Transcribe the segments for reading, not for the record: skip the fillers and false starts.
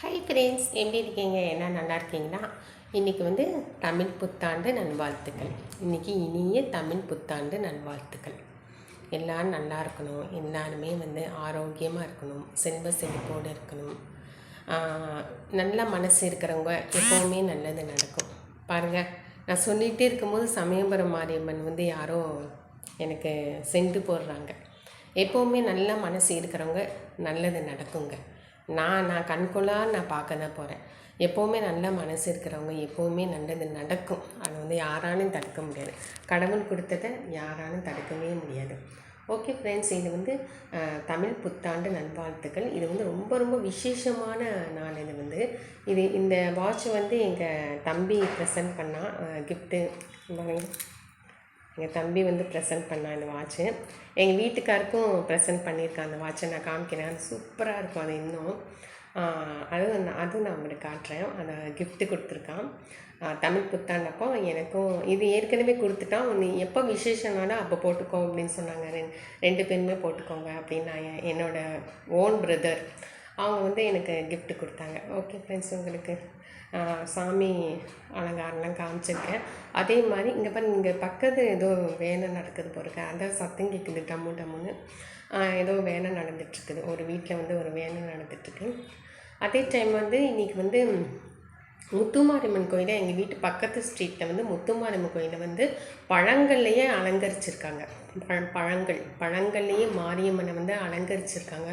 Hi friends, எப்படி இருக்கீங்க? என்ன நல்லா இருக்கீங்களா? இன்றைக்கி வந்து தமிழ் புத்தாண்டு நல்வாழ்த்துக்கள். இன்றைக்கி இனிய தமிழ் புத்தாண்டு நல்வாழ்த்துக்கள். எல்லோரும் நல்லா இருக்கணும், எல்லாருமே வந்து ஆரோக்கியமாக இருக்கணும், செல்வ செழிப்போடு இருக்கணும். நல்ல மனசு இருக்கிறவங்க எப்போவுமே நல்லது நடக்கும். பாருங்கள், நான் சொல்லிகிட்டே இருக்கும்போது சமயபுரம் மாரியம்மன் வந்து யாரோ எனக்கு சென்று போடுறாங்க. எப்போவுமே நல்ல மனசு இருக்கிறவங்க நல்லது நடக்குங்க. நான் கண்கொள்ளாக நான் பார்க்க தான் போகிறேன். எப்போவுமே நல்ல மனசு இருக்கிறவங்க எப்போவுமே நல்லது நடக்கும். அதை வந்து யாராலும் தடுக்க முடியாது. கடவுள் கொடுத்ததை யாராலும் தடுக்கவே முடியாது. ஓகே ஃப்ரெண்ட்ஸ், இது வந்து தமிழ் புத்தாண்டு நல்வாழ்த்துக்கள். இது வந்து ரொம்ப ரொம்ப விசேஷமான நாள். இந்த வாட்ச் வந்து எங்கள் தம்பி ப்ரெசென்ட் பண்ணால் கிஃப்ட்டு. எங்கள் தம்பி வந்து ப்ரெசென்ட் பண்ணான் இந்த வாட்ச்சு. எங்கள் வீட்டுக்காருக்கும் ப்ரெசென்ட் பண்ணியிருக்கேன். அந்த வாட்சை நான் காமிக்கிறேன். அது சூப்பராக இருக்கும். அது இன்னும் அதுவும் நான் உங்களுக்கு காட்டுறேன். அதை கிஃப்ட்டு கொடுத்துருக்கான் தமிழ் புத்தாண்டப்போ. எனக்கும் இது ஏற்கனவே கொடுத்துட்டான். நீ எப்போ விசேஷனாலும் அப்போ போட்டுக்கோ அப்படின்னு சொன்னாங்க. ரெண்டு பேருமே போட்டுக்கோங்க அப்படின்னு நான் என்னோடய ஓன் பிரதர் அவங்க வந்து எனக்கு கிஃப்ட்டு கொடுத்தாங்க. ஓகே ஃப்ரெண்ட்ஸ், உங்களுக்கு சாமி அலங்காரம்லாம் காமிச்சிருக்கேன். அதே மாதிரி இங்கே பாருங்க, இங்கே பக்கத்து ஏதோ வேலை நடக்குது போகிறக்கு. அதான் சத்தம் கேட்குது டம்முன்னு. ஏதோ வேலை நடந்துட்டுருக்குது. ஒரு வீட்டில் வந்து ஒரு வேலை நடந்துட்டுருக்கு. அதே டைம் வந்து இன்றைக்கி வந்து முத்துமாரியம்மன் கோயிலை எங்கள் வீட்டு பக்கத்து ஸ்ட்ரீட்டில் வந்து முத்துமாரியம்மன் கோயிலை வந்து பழங்கள்லையே அலங்கரிச்சிருக்காங்க. பழங்கள்லேயே மாரியம்மனை வந்து அலங்கரிச்சிருக்காங்க.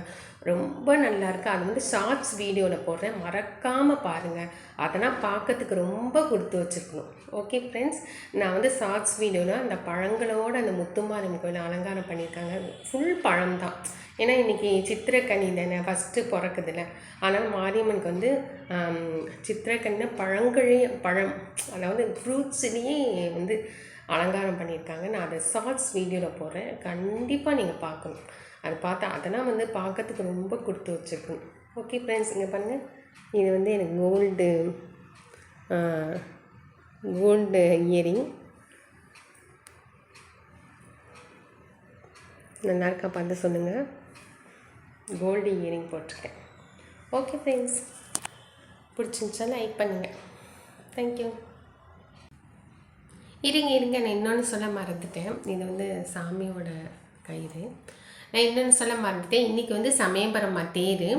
ரொம்ப நல்லாயிருக்கு. அது வந்து ஷார்ட்ஸ் வீடியோவில் போடுறேன், மறக்காமல் பாருங்கள். அதெல்லாம் பார்க்கறதுக்கு ரொம்ப கொடுத்து வச்சுருக்கணும். ஓகே ஃப்ரெண்ட்ஸ், நான் வந்து ஷார்ட்ஸ் வீடியோவில் அந்த பழங்களோடு அந்த முத்துமாரியம்மன் கோயிலை அலங்காரம் பண்ணியிருக்காங்க. ஃபுல் பழம் தான். ஏன்னா இன்றைக்கி சித்திரைக்கனி தானே, ஃபஸ்ட்டு பிறக்குதுல்ல. ஆனால் மாரியம்மனுக்கு வந்து சித்திரைக்கனினா பழம், அதாவது ஃப்ரூட்ஸ்லேயே வந்து அலங்காரம் பண்ணியிருக்காங்க. நான் அதை ஷார்ட்ஸ் வீடியோவில் போடுறேன், கண்டிப்பாக நீங்கள் பார்க்கணும். அதை பார்த்தா அதெல்லாம் வந்து பார்க்கறதுக்கு ரொம்ப கொடுத்து வச்சுருக்கணும். ஓகே ஃப்ரெண்ட்ஸ், இங்கே பாருங்கள், இது வந்து எனக்கு கோல்டு இயரிங். நல்லா இருக்கா பார்த்து சொல்லுங்கள். கோல்டு இயரிங் போட்டிருக்கேன். ஓகே ஃப்ரெண்ட்ஸ், பிடிச்சிருந்துச்சா லைக் பண்ணுங்கள். தேங்க்யூ. இருங்க, நான் இன்னொன்று சொல்ல மறந்துட்டேன். இது வந்து சாமியோட கயிறு. நான் இன்னொன்று சொல்ல மறந்துட்டேன். இன்றைக்கி வந்து சமயபுரம்மா தேர்.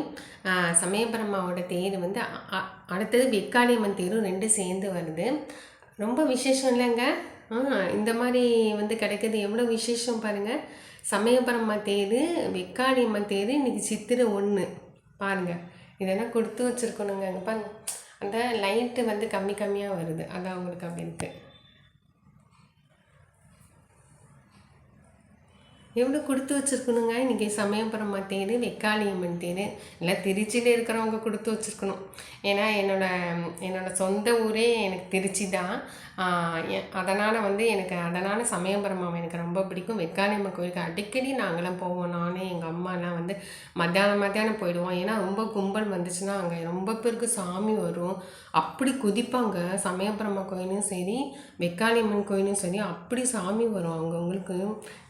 சமயபுரம்மாவோட தேர் வந்து அடுத்தது வெக்காளியம்மன் தேரும் ரெண்டும் சேர்ந்து வருது. ரொம்ப விசேஷம் இல்லைங்க. இந்த மாதிரி வந்து கிடைக்கிறது எவ்வளோ விசேஷம் பாருங்கள். சமயபுரம்மா தேர், வெக்காளியம்மன் தேர், இன்றைக்கி சித்திரை 1 பாருங்கள். இதெல்லாம் கொடுத்து வச்சுருக்கணுங்க. அங்கே பாருங்கள், அந்த லைட்டு வந்து கம்மியாக வருது. அதான் அவங்களுக்கு அப்படி இருக்குது. எவ்வளோ கொடுத்து வச்சுருக்கணுங்க. இன்றைக்கி சமயபுரம்மா தேர், வெக்காளியம்மன் தேர் எல்லாம் திருச்சியில் இருக்கிறவங்க கொடுத்து வச்சுருக்கணும். ஏன்னா என்னோடய சொந்த ஊரே எனக்கு திருச்சி தான். அதனால் சமயபுரம்மாவை எனக்கு ரொம்ப பிடிக்கும். வெக்காளியம்மன் கோயிலுக்கு அடிக்கடி நாங்களாம் போவோம். நானே எங்கள் அம்மாலாம் வந்து மத்தியானம் போயிடுவோம். ஏன்னா ரொம்ப கும்பல் வந்துச்சுன்னா அங்கே ரொம்ப பேருக்கு சாமி வரும். அப்படி குதிப்பாங்க. சமயபுரம்மா கோயிலும் சரி, வெக்காளியம்மன் கோயிலும் சரி, அப்படி சாமி வரும் அவங்கவுங்களுக்கு.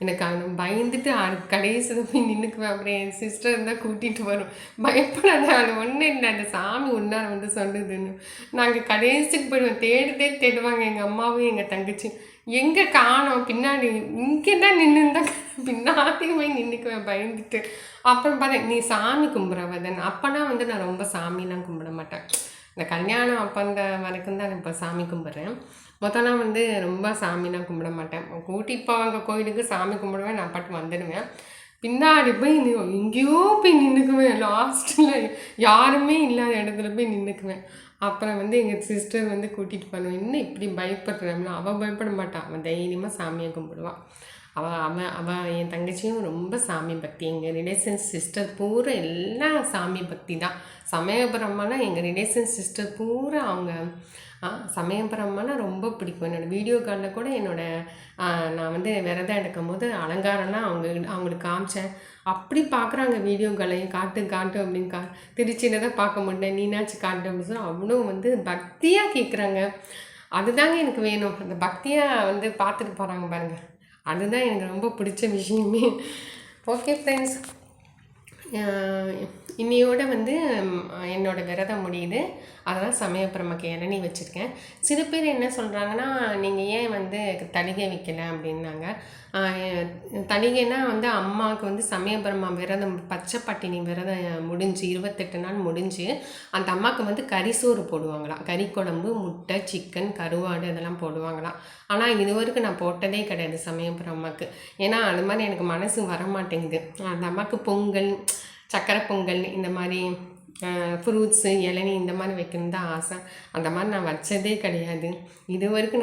எனக்கு பயந்துட்டு கடைசியில் போய் நின்றுக்குவேன். அப்புறம் என் சிஸ்டர் இருந்தால் கூட்டிகிட்டு வரும். பயப்படாத, அது ஒன்றும் இல்லை, அந்த சாமி ஒன்றால் வந்து சொல்லுதுன்னு. நாங்கள் கடைசிக்கு போயிடுவோம். தேடுவாங்க எங்கள் அம்மாவும் எங்கள் தங்கச்சி. எங்கே காணோம், பின்னாடி இங்கே தான் நின்றுருந்தா பின்னாடி போய் நின்றுக்குவேன் பயந்துட்டு. அப்புறம் பார்த்தேன், நீ சாமி கும்பிட்றவதன். அப்போனா வந்து நான் ரொம்ப சாமிலாம் கும்பிட மாட்டேன். இந்த கல்யாணம் அப்போ அந்த வரைக்கும் தான் இப்போ சாமி கும்பிட்றேன். மொத்தம்லாம் வந்து ரொம்ப சாமிலாம் கும்பிட மாட்டேன். கூட்டிகிட்டு போவாங்க கோயிலுக்கு, சாமி கும்பிடுவேன், நான் பாட்டு வந்துடுவேன். பின்னாடி போய் எங்கேயோ போய் நின்றுக்குவேன். லாஸ்ட்டில் யாருமே இல்லாத இடத்துல போய் நின்றுக்குவேன். அப்புறம் வந்து எங்கள் சிஸ்டர் வந்து கூட்டிகிட்டு போவேன். இன்னும் இப்படி பயப்படுறோம்னா, அவள் பயப்பட மாட்டாள். அவன் தைரியமாக சாமியை கும்பிடுவாள். அவள் என் தங்கச்சியும் ரொம்ப சாமி பக்தி. எங்கள் ரிலேஷன்ஸ் சிஸ்டர் பூரா எல்லாம் சாமி பக்தி தான். சமயபுரம்மானா எங்கள் ரிலேஷன் சிஸ்டர் பூரா அவங்க சமயபுரம்மானா ரொம்ப பிடிக்கும். என்னோடய வீடியோ காலில் கூட நான் வந்து விரதம் எடுக்கும் போது அலங்காரம்லாம் அவங்களுக்கு காமிச்சேன். அப்படி பார்க்குறாங்க வீடியோக்களையும். காட்டு அப்படின்னு திருச்சியில் தான் பார்க்க முடியல, நீனாச்சும் காட்டு அப்படின்னு சொல்லி அவ்வளோ வந்து பக்தியாக கேட்குறாங்க. அதுதாங்க எனக்கு வேணும். அந்த பக்தியாக வந்து பார்த்துட்டு போகிறாங்க பாருங்கள். அதுதான் எனக்கு ரொம்ப பிடிச்ச விஷயமே. ஓகே ஃப்ரெண்ட்ஸ், இன்னையோட வந்து என்னோட விரதம் முடியுது. அதனால் சமயபுரமாக்கு இளநீ வச்சுருக்கேன். சில பேர் என்ன சொல்கிறாங்கன்னா, நீங்கள் ஏன் வந்து தளிகை வைக்கல அப்படின்னாங்க. தளிகைன்னா வந்து அம்மாவுக்கு வந்து சமயபுரமா விரதம் பச்சை பட்டினி விரதம் முடிஞ்சு 28 நாள் முடிஞ்சு அந்த அம்மாவுக்கு வந்து கறிசோறு போடுவாங்களாம். கறி குழம்பு, முட்டை, சிக்கன், கருவாடு இதெல்லாம் போடுவாங்களாம். ஆனால் இதுவரைக்கும் நான் போட்டதே கிடையாது சமயபுரம் அம்மாவுக்கு. ஏன்னா அது மாதிரி எனக்கு மனசு வரமாட்டேங்குது. அந்த அம்மாவுக்கு பொங்கல், சக்கரை பொங்கல் இந்த மாதிரி ஃப்ரூட்ஸு, இளநீ இந்த மாதிரி வைக்கணுன்னு தான் ஆசை. அந்த மாதிரி நான் வச்சதே கிடையாது. இது வரைக்கும்